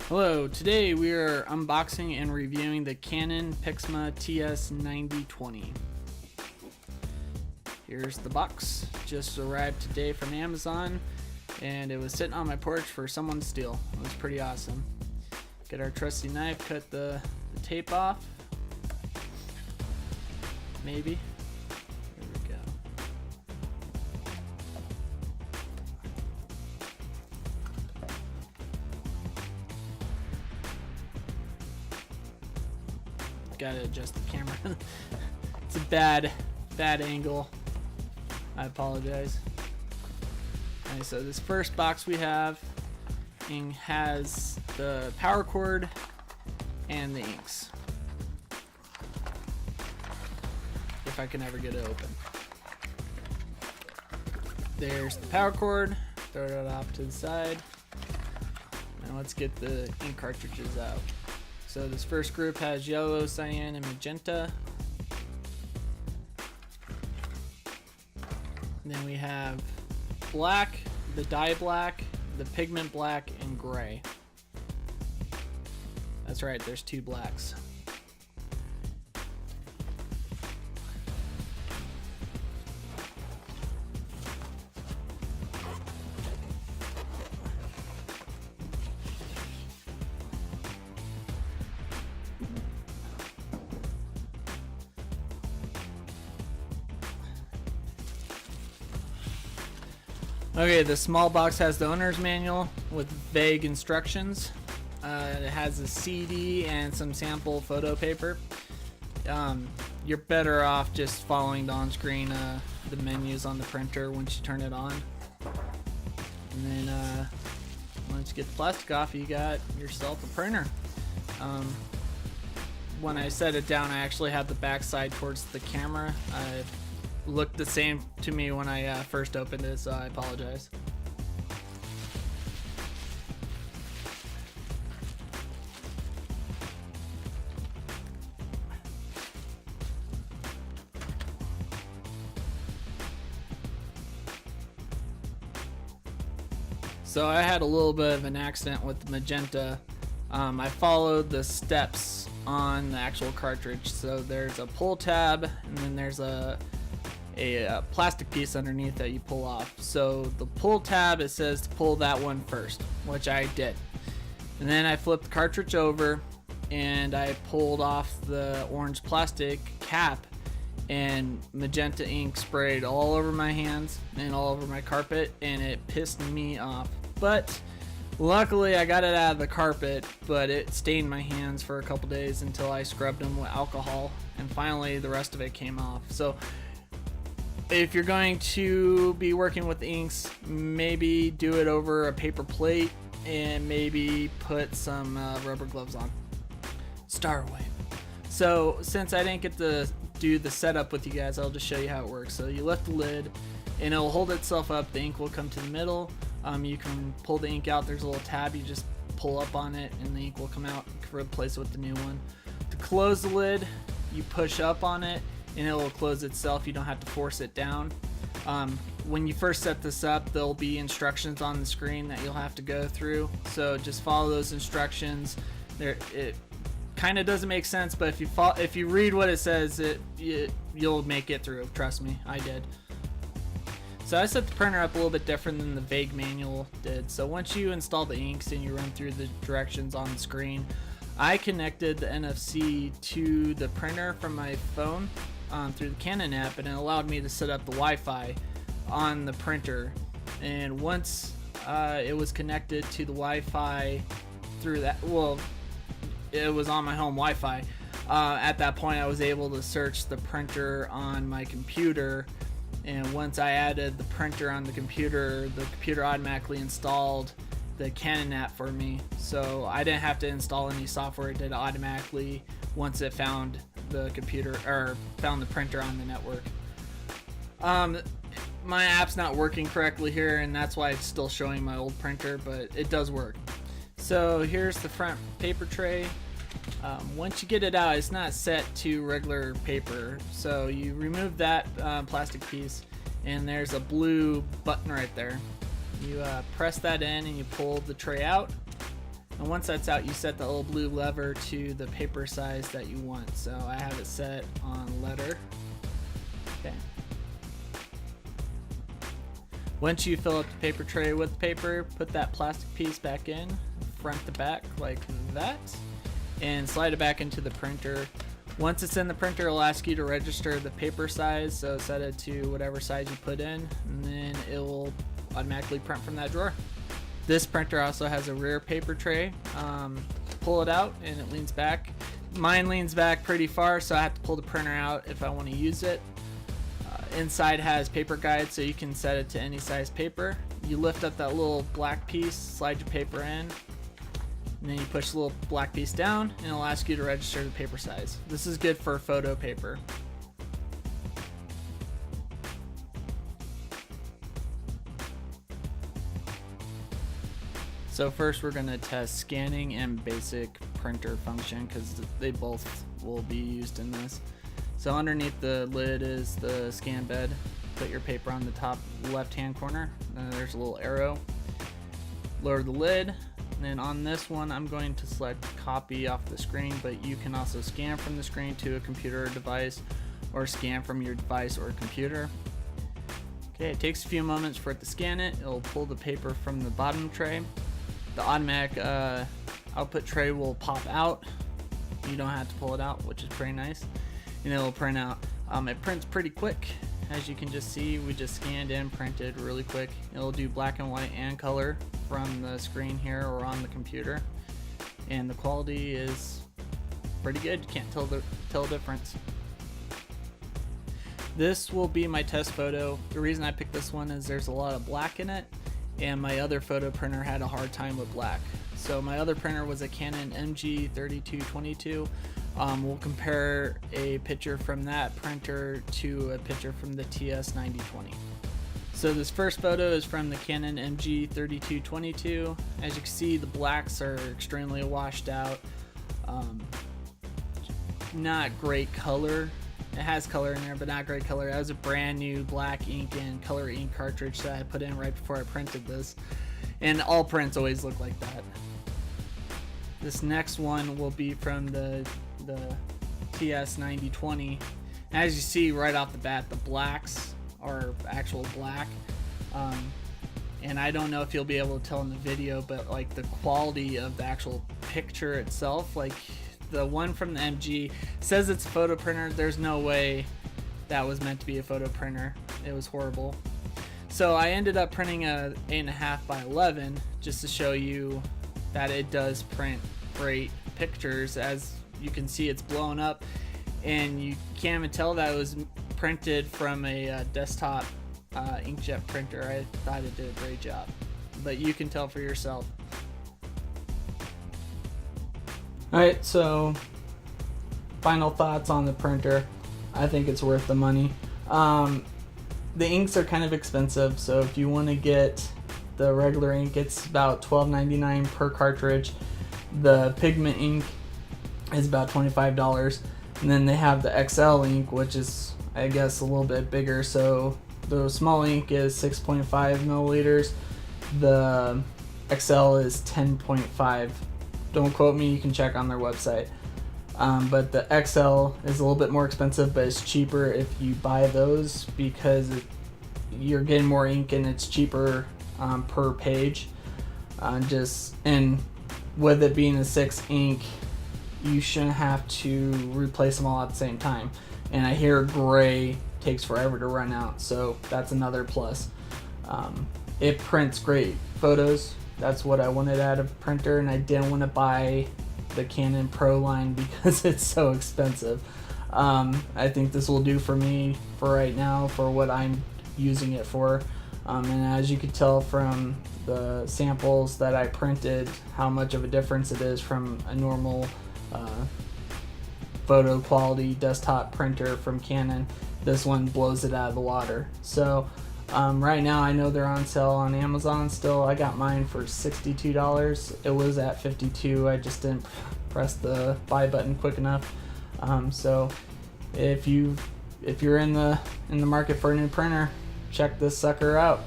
Hello, today we are unboxing and reviewing the Canon TS9020. Here's the box, just arrived today from Amazon and it was sitting on my porch for someone to steal. It was pretty awesome. Get our trusty knife, cut the tape off. Maybe. Here we go. Gotta adjust the camera. It's a bad angle. I apologize. Alright, so this first box we have has the power cord and the inks. If I can ever get it open. There's the power cord. Throw it off to the side. Now let's get the ink cartridges out. So this first group has yellow, cyan, and magenta. And then we have black, the dye black, the pigment black, and gray. That's right, there's two blacks. Okay, the small box has the owner's manual with vague instructions. It has a CD and some sample photo paper. You're better off just following the on-screen the menus on the printer once you turn it on. And then once you get the plastic off, you got yourself a printer. When I set it down, I actually had the back side towards the camera. Looked the same to me when I first opened it, so I apologize. So I had a little bit of an accident with the magenta. I followed the steps on the actual cartridge. So there's a pull tab, and then there's a plastic piece underneath that you pull off. So the pull tab, it says to pull that one first, which I did. And then I flipped the cartridge over and I pulled off the orange plastic cap, and magenta ink sprayed all over my hands and all over my carpet, and it pissed me off. But luckily I got it out of the carpet, but it stained my hands for a couple days until I scrubbed them with alcohol, and finally the rest of it came off. So if you're going to be working with inks, maybe do it over a paper plate and maybe put some rubber gloves on. Starway. So since I didn't get to do the setup with you guys, I'll just show you how it works. So you lift the lid and it'll hold itself up. The ink will come to the middle. You can pull the ink out. There's a little tab. You just pull up on it and the ink will come out. Replace it with the new one. To close the lid, you push up on it and it will close itself. You don't have to force it down. When you first set this up, there'll be instructions on the screen that you'll have to go through, so just follow those instructions. It kind of doesn't make sense, but if you read what it says, you'll make it through. Trust me, I did. So I set the printer up a little bit different than the vague manual did. So once you install the inks and you run through the directions on the screen, I connected the NFC to the printer from my phone through the Canon app, and it allowed me to set up the Wi-Fi on the printer. And once it was connected to the Wi-Fi through that, well, it was on my home Wi-Fi. At that point I was able to search the printer on my computer, and once I added the printer on the computer automatically installed the Canon app for me, so I didn't have to install any software. It did it automatically once it found the computer, or found the printer on the network. My app's not working correctly here, and that's why it's still showing my old printer, but it does work. So here's the front paper tray. Once you get it out, it's not set to regular paper, so you remove that plastic piece, and there's a blue button right there. You press that in and you pull the tray out, And once that's out, you set the little blue lever to the paper size that you want. So I have it set on letter. Okay. Once you fill up the paper tray with paper, put that plastic piece back in, front to back like that, and slide it back into the printer. Once it's in the printer, it'll ask you to register the paper size, so set it to whatever size you put in, and then it will automatically print from that drawer. This printer also has a rear paper tray. Pull it out and it leans back. Mine leans back pretty far, so I have to pull the printer out if I want to use it. Inside has paper guide, so you can set it to any size paper. You lift up that little black piece, slide your paper in, and then you push the little black piece down, and it'll ask you to register the paper size. This is good for photo paper. So first we're going to test scanning and basic printer function, because they both will be used in this. So underneath the lid is the scan bed. Put your paper on the top left hand corner. There's a little arrow. Lower the lid. And then on this one I'm going to select copy off the screen, but you can also scan from the screen to a computer or device, or scan from your device or computer. Okay, it takes a few moments for it to scan it. It'll pull the paper from the bottom tray. The automatic output tray will pop out. You don't have to pull it out, which is pretty nice. And it'll print out. It prints pretty quick. As you can just see, we just scanned and printed really quick. It'll do black and white and color from the screen here or on the computer. And the quality is pretty good. You can't tell the difference. This will be my test photo. The reason I picked this one is there's a lot of black in it, and my other photo printer had a hard time with black. So my other printer was a Canon TS9020. We'll compare a picture from that printer to a picture from the TS9020. So this first photo is from the Canon TS9020. As you can see, the blacks are extremely washed out. Not great color. It has color in there, but not great color. That was a brand new black ink and color ink cartridge that I put in right before I printed this. And all prints always look like that. This next one will be from the TS9020. As you see right off the bat, the blacks are actual black. And I don't know if you'll be able to tell in the video, but like the quality of the actual picture itself, like the one from the MG says it's a photo printer. There's no way that was meant to be a photo printer. It was horrible. So I ended up printing a 8.5 by 11 just to show you that it does print great pictures. As you can see, it's blown up, and you can't even tell that it was printed from a desktop inkjet printer. I thought it did a great job, but you can tell for yourself. Alright, so final thoughts on the printer. I think it's worth the money. The inks are kind of expensive, so if you want to get the regular ink, it's about $12.99 per cartridge. The pigment ink is about $25, and then they have the XL ink, which is, I guess, a little bit bigger. So the small ink is 6.5 milliliters. The XL is 10.5. Don't quote me, you can check on their website. But the XL is a little bit more expensive, but it's cheaper if you buy those, because you're getting more ink and it's cheaper per page. And with it being a 6 ink, you shouldn't have to replace them all at the same time. And I hear gray takes forever to run out, so that's another plus. It prints great photos. That's what I wanted out of a printer, and I didn't want to buy the Canon Pro line because it's so expensive. I think this will do for me for right now, for what I'm using it for. And as you could tell from the samples that I printed, how much of a difference it is from a normal photo quality desktop printer from Canon. This one blows it out of the water. So right now I know they're on sale on Amazon still. I got mine for $62. It was at $52. I just didn't press the buy button quick enough. So if you're in the market for a new printer, check this sucker out.